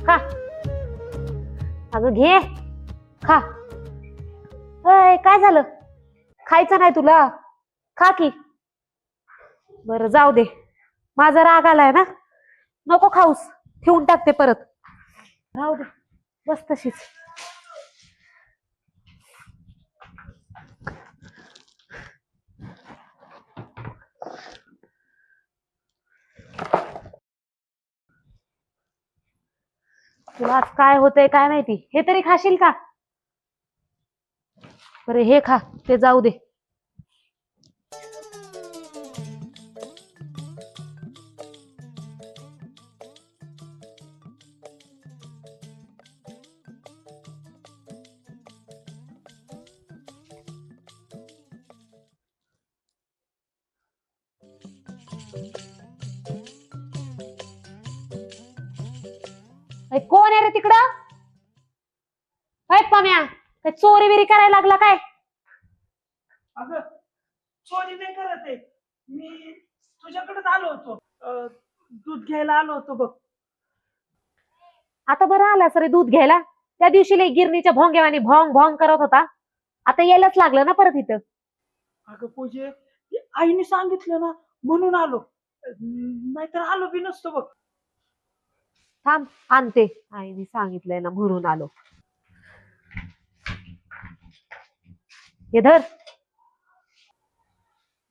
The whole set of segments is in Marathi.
खा. अगं घे खा. अय काय झालं? खायचं नाही तुला? खा की. बरं जाऊ दे, माझा राग आलाय ना, नको खाऊस, ठेवून टाकते परत. राहू दे, बस तशीच. तुला आज काय होतंय काय माहिती, हे तरी खाशील का? बरं हे खा, ते जाऊ दे. अय, कोण आहे रे तिकडं? अय पम्या, काय चोरी बिरी करायला लागला काय? अगं चोरी नाही करत आहे मी, तुझ्याकडेच आलो होतो. दूध घ्यायला आलो होतो बघ. आता बरं आलास रे दूध घ्यायला? त्या दिवशी लई गिरणीच्या भोंग्यावानी भोंग भोंग करत होता, आता यायलाच लागलं ना परत इथं. अगं पूजे, ते आईने सांगितलं ना म्हणून आलो, नाहीतर आलो बी नसतो बघ. थांब आणते, आईने सांगितलंय ना म्हणून आलो. हे धर.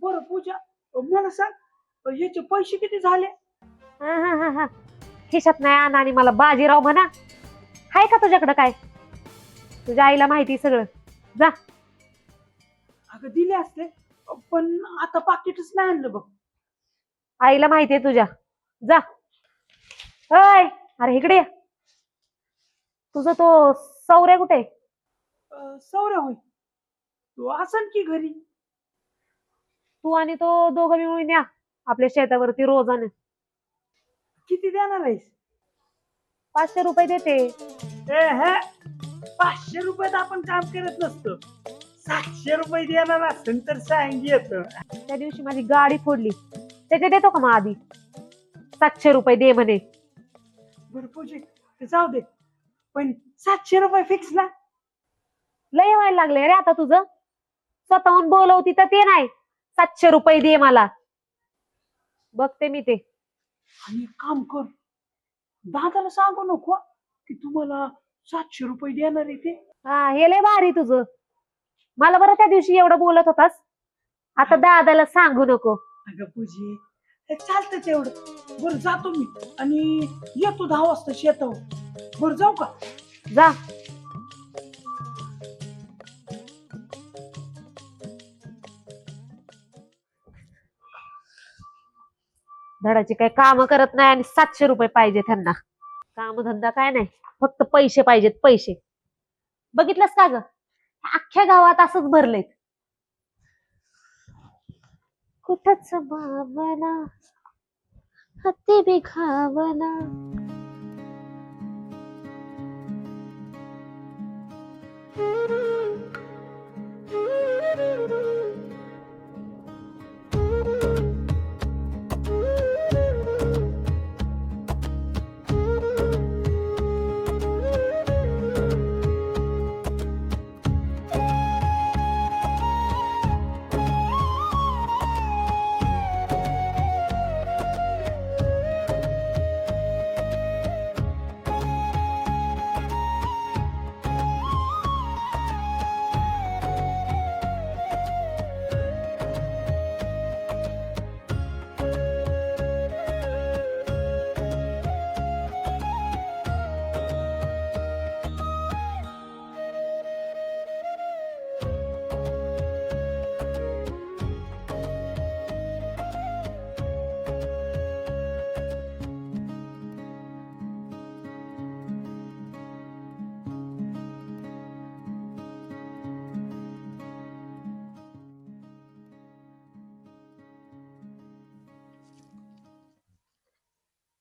बरं पूजा, मला सांग याचे पैसे किती झाले? हा हा हा हा, खिशात नाही आणा आणि मला बाजीराव म्हणा. हाय का तुझ्याकडं काय? तुझ्या आईला माहिती सगळं. जा. अगं दिले असते, पण आता पाकिटच नाही आणलं बघ. आईला माहितीये तुझ्या. जा. अय अरे इकडे ये. तुझा तो सौर्या कुठे? सौर्य होय, तू असन की घरी. तू आणि तो दोघं मिळून या आपल्या शेतावरती रोजाने. किती देणार आहेस? 500 रुपये देते. ए हे, 500 रुपयात आपण काम करत नसतो. 700 रुपये देणार असेल तर सांग येतो. त्या दिवशी माझी गाडी फोडली, त्याचे देतो का मग आधी? 700 रुपये दे म्हणे. बरं पूजे, ते जाऊ दे, पण 700 रुपये फिक्स ना? लय व्हायला लागले रे आता तुझं. स्वतःहून बोलवती तर ते नाही, 700 रुपये दे मला. बघते मी ते. आणि एक काम कर, दादाला सांगू नको की तुम्हाला 700 रुपये देणार आहे ते. हा हे लय भारी तुझं. मला बरं त्या दिवशी एवढं बोलत होतास, आता दादाला सांगू नको. अगं पूजे, हे चालतं तेवढं. बरं जातो मी आणि येतो 10 वाजता शेतावर. बरं जाऊ का? जा. धडाची काही काम करत नाही आणि 700 रुपये पाहिजे त्यांना. काम धंदा काय नाही, फक्त पैसे पाहिजेत पैसे. बघितलंस का ग, अख्ख्या गावात असंच भरलंय. कुठच भावना हत्ती बी खावना.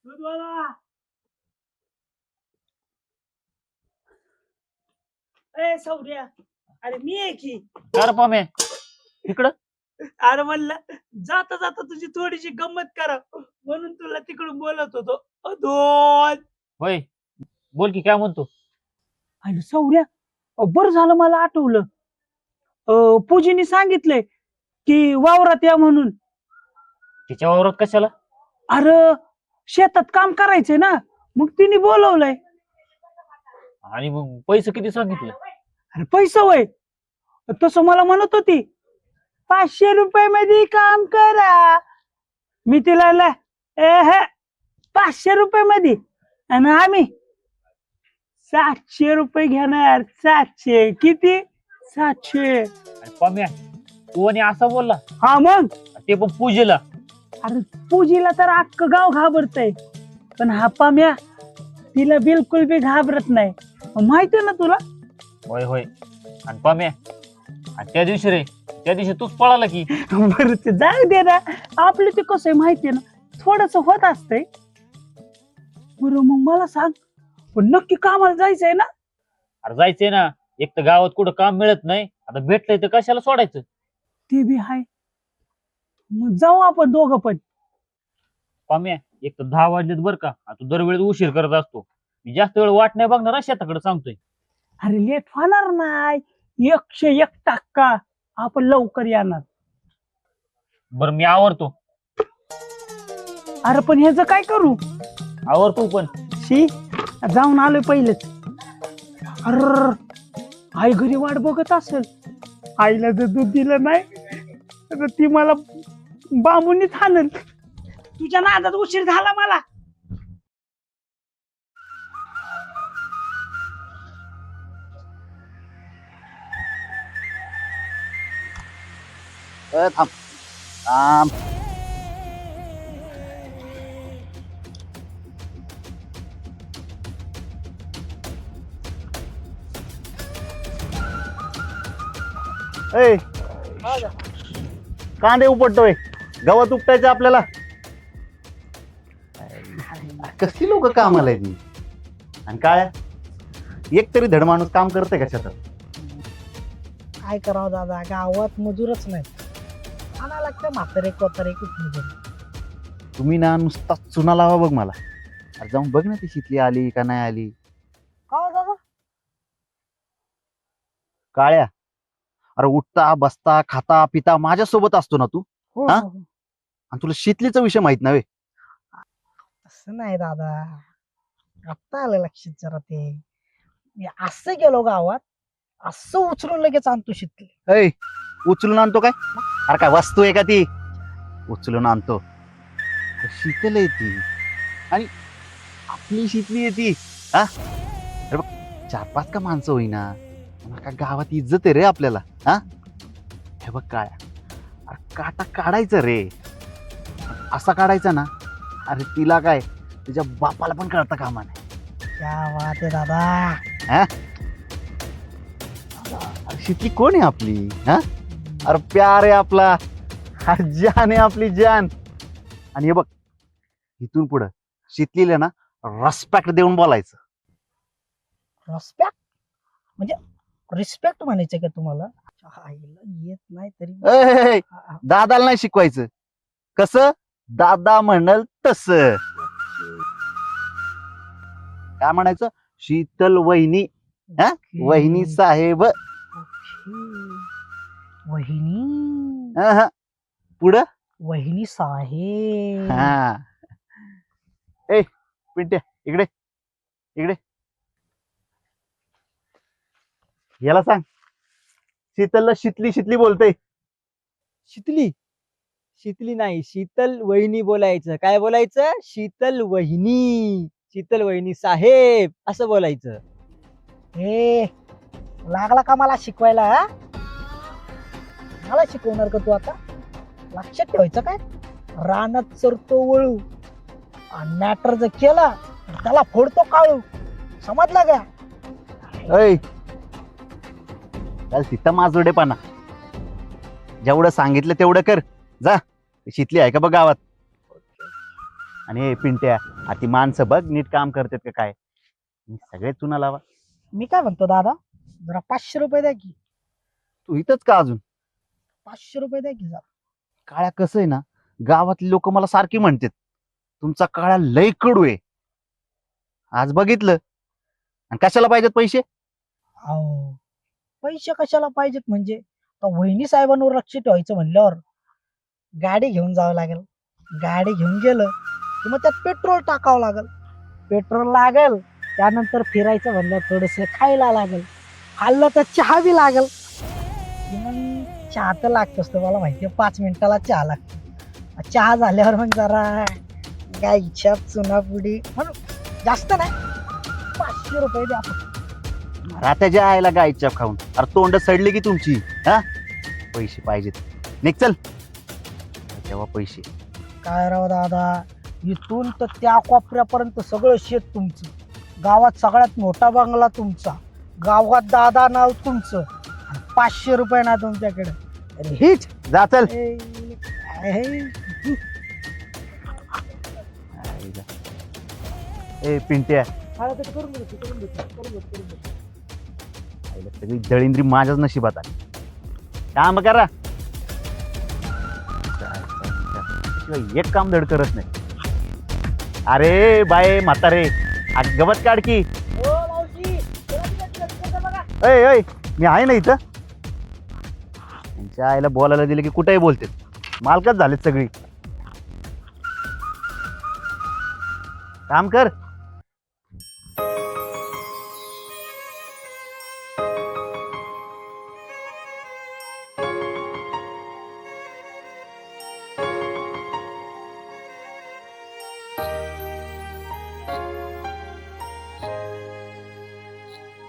दूधवाला, ए सौर्या, अरे मी आहे की. कर पमे इकडं. अरे म्हणलं जाता जाता तुझी थोडीशी गंमत करा म्हणून तुला तिकडून बोलत होतो. दोन. होय, बोल की काय म्हणतो. अरे सौर्या, बरं झालं मला आठवलं. पूजीने सांगितलंय की वावरात या म्हणून. तिच्या वावरात कशाला? अरे शेतात काम करायचंय ना, मग तिने बोलवलंय. आणि मग पैसे किती सांगितलं? अरे पैसा वय, तसं मला म्हणत होती 500 रुपये मध्ये काम करा. मी तिला 500 रुपये मध्ये, आणि आम्ही 700 रुपये घेणार. 700 किती? 700. आणि पम्या, तू आणि असा बोलला? हा मग. ते पण पूजेला. अरे पूजीला तर अख्खं गाव घाबरतय, पण हा पाम्या तिला बिलकुल बी घाबरत नाही. माहितीये ना तुला. होय होय. आणि पम्या, आणि त्या दिवशी रे, त्या दिवशी तूच पळाला की. बरं ते जाऊ दे ना, आपलं ते कसं आहे माहितीये ना, थोडस होत असतंय. बरं मग मला सांग, पण नक्की कामाला जायचंय ना? अरे जायचंय ना, एक तर गावात कुठं काम मिळत नाही, आता भेटलंय तर कशाला सोडायचं. ते बी हाय. मग जाऊ आपण दोघं पण. पम्या, एक तर 10 वाजलेत बरं का. आता तू दरवेळेस उशीर करत असतो. मी जास्त वेळ वाट नाही बघणार हा, शेताकडे सांगतोय. अरे लेट होणार नाही, 101% आपण लवकर येणार. बरं मी आवरतो. अरे पण ह्याचं काय करू? आवरतो पण. शी, जाऊन आलोय पहिलेच. अर आई घरी वाट बघत असेल. आईला जर दूध दिलं नाही तर ती मला बांबूनच हाणल. तुझ्या नादात उशीर झाला मला. थांब थांब. ए, कांदे उपटतोय, गवत उपटायचं आपल्याला. कसली लोक कामाला आहेत ती. आणि काय एक तरी धड माणूस काम करते का शेतात? काय करावं दादा, गावात मजूरच नाही. आणा लागतं म्हातारे कोतारे कुठून. तुम्ही ना नुसता चुना लावा बघ मला. अरे जाऊन बघ ना ती शितली आली का नाही आली. का हो दादा? काळ्या, अरे उठता बसता खाता पिता माझ्यासोबत असतो ना तू, हो हा? हो, हो. आणि तुला शितलीचा विषय माहित नव्हे. तसं नाही दादा, आता आलं लक्षात जरा ते. मी असं गेलो गावात, असं उचलून लगेच आणतो शितली. ऐ, उचलून आणतो काय? अरे काय वस्तू आहे का ती? उचलून आणतो. अरे शीतल आहे ती, आणि आपली शितली आहे ती. हा, अरे बघ, 4-5 का माणसं होईना, पण का गावात इज्जत आहे रे आपल्याला. हा, हे बघ काळ्या, अरे काटा काढायचं रे, असा काढायचा ना. अरे तिला काय, तुझ्या बापाला पण कळता कामा नाही. क्या बात आहे दादा. अरे शितली कोण आहे आपली? हा, अरे प्यार आहे आपला, अरे जान आहे आपली जान. आणि हे बघ, इथून पुढं शितलीला ना रिस्पेक्ट देऊन बोलायचं. रिस्पेक्ट म्हणजे रिस्पेक्ट म्हणायचं का तुम्हाला? आईला येत नाही तरी. ए, दादाला नाही शिकवायचं. कसं दादा म्हणल तस. काय म्हणायचं? शीतल वहिनी, हा, वहिनी साहेब. वहिनी, हा, पुढं वहिनी साहेब. हा. ए पिंट्या, इकडे इकडे. याला सांग शीतलला शितली शितली बोलते. शीतली, शीतली नाही, शीतल वहिनी बोलायचं. काय बोलायचं? शीतल वहिनी, शीतल वहिनी साहेब असं बोलायचं. ए, लागला का मला शिकवायला? हा? मला शिकवणार का तू आता? लक्षात ठेवायचं काय? रानात चरतो वळू, आणि मॅटर जर केला तर त्याला फोडतो काळू. समजला का? ऐ, तिथं माजोडेपणा. जेवढं सांगितलं तेवढं कर. जा, शितली आहे का बघ गावात. आणि पिंट्या, ती माणसं बघ नीट काम करतात का काय. सगळे चुना लावा. मी काय म्हणतो दादा, जरा 500 रुपये द्या की. तू इथंच का अजून? 500 रुपये द्या की जरा. काळ्या कसं आहे ना, गावातली लोक मला सारखी म्हणतात तुमचा काळ्या लय कडू आहे. आज बघितलं आणि कशाला पाहिजेत पैसे? अहो पैसे कशाला पाहिजेत म्हणजे आता वहिनी साहेबांवर लक्ष ठेवायचं म्हणल्यावर गाडी घेऊन जावं लागेल. गाडी घेऊन गेलं की मग त्यात पेट्रोल टाकावं लागेल. पेट्रोल लागेल त्यानंतर फिरायचं म्हणलं थोडस खायला लागेल. खाल्लं तर चहा बी लागेल. मग चहा तर लागतोच तुम्हाला माहितीये 5 मिनिटाला चहा लागतो. चहा झाल्यावर मग जरा गाईच्या चुनापुडी म्हणून जास्त नाही 500 रुपये द्या आपण. रात्याच्या आईला गायच्या खाऊन अरे तोंड सडली की तुमची. हा पैसे पाहिजेत, निघ चल. तेव्हा पैसे काय राव दादा, इथून तर त्या कोपऱ्यापर्यंत सगळं शेत तुमचं, गावात सगळ्यात मोठा बंगला तुमचा, गावात दादा नाव तुमचं, आणि 500 रुपये ना तुमच्याकडे. अरे हीच जा चल. ए पिंट्या, आईला सगळी दळिंद्री माझ्याच नशिबात आली. काम करा, शिवाय एक काम धड करत नाही. अरे बाय म्हातारे, गवत काढ की. ऐ मी आहे ना इथं. त्यांच्या आईला बोलायला दिलं की कुठेही बोलते. मालकच झालेत सगळी. काम कर.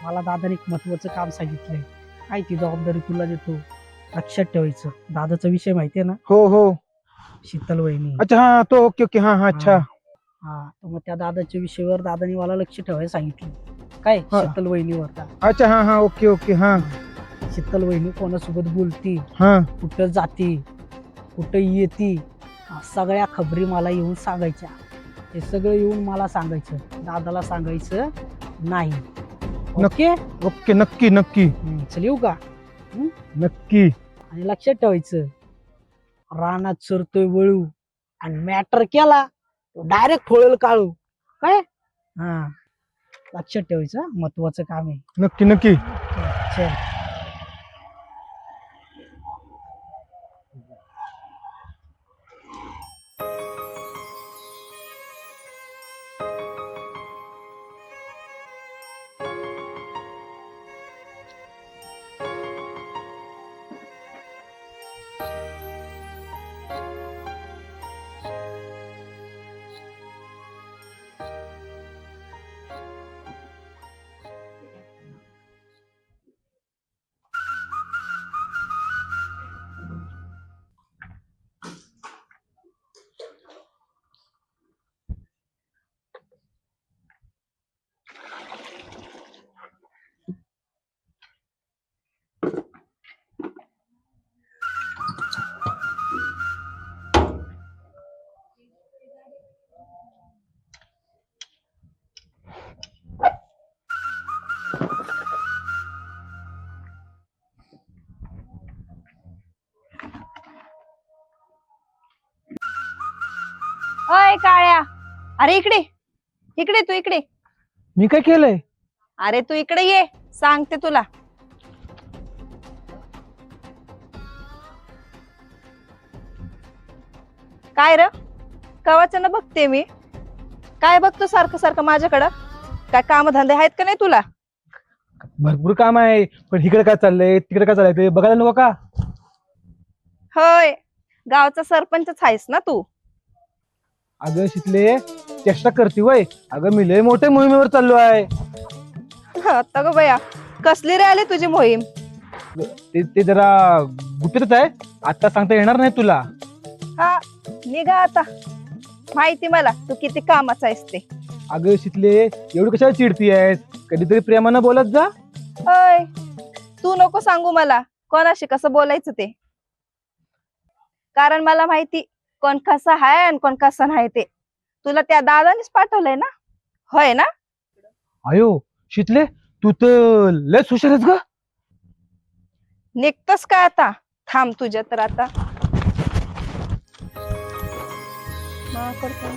मला दादाने एक महत्वाचं काम सांगितलंय. काय ती जबाबदारी तुला देतो, लक्षात ठेवायचं. दादाचा विषय माहितीये ना, हो हो. शीतल वहिनी. अच्छा हा तो ओके ओके हा हा अच्छा. हा तर मग त्या दादाच्या विषयावर दादाने मला लक्ष ठेवायला सांगितलं. काय हा. शीतल वहिनीवर. अच्छा हा हा ओके ओके हा शीतल वहिनी कोणासोबत बोलती, हा कुठं जाती, कुठं येती, सगळ्या खबरी मला येऊन सांगायच्या. हे सगळं येऊन मला सांगायचं, दादाला सांगायचं नाही. ओके ओके नक्की नक्की चल येऊ का. नक्की. आणि लक्षात ठेवायचं, रानात चरतोय वळू आणि मॅटर केला डायरेक्ट ठोळेल काळू. काय हा लक्षात ठेवायचं, महत्वाचं काम आहे. नक्की नक्की. चल. अय काळ्या, अरे इकडे इकडे तू इकडे. मी काय केलंय? अरे तू इकडे ये, सांगते तुला. काय र कवाचं बघते मी. काय बघतो सारखं सारखं माझ्याकडं? काय काम धंदे आहेत का नाही तुला? भरपूर काम आहे, पण इकडे काय चाललंय तिकडे काय चाललंय ते बघायला नको का? होय, गावचा सरपंचच आहेस ना तू. अगं शिकले चेष्टा करते वय. अगं मी लय मोठ्या मोहिमेवर चाललो आहे. आता ग बया, कसली रे आली तुझी मोहीम? ते जरा गुपितच आहे, आता सांगता येणार नाही तुला. हा निघा आता, माहिती मला तू किती कामाचा आहेस ते. अगं शिकले एवढी कशाला चिडती आहेस? कधीतरी प्रेमानं बोलत जा. होय, तू नको सांगू मला कोणाशी कसं बोलायचं ते, कारण मला माहिती कोण कसं आहे आणि कोण कसं नाही ते. तुला त्या दादानेच पाठवलंय ना, होय ना? अयो शितले, तू तर लयच हुशार आहेस ग. निघतोस का आता? थांब तुझ्या तर आता. करतो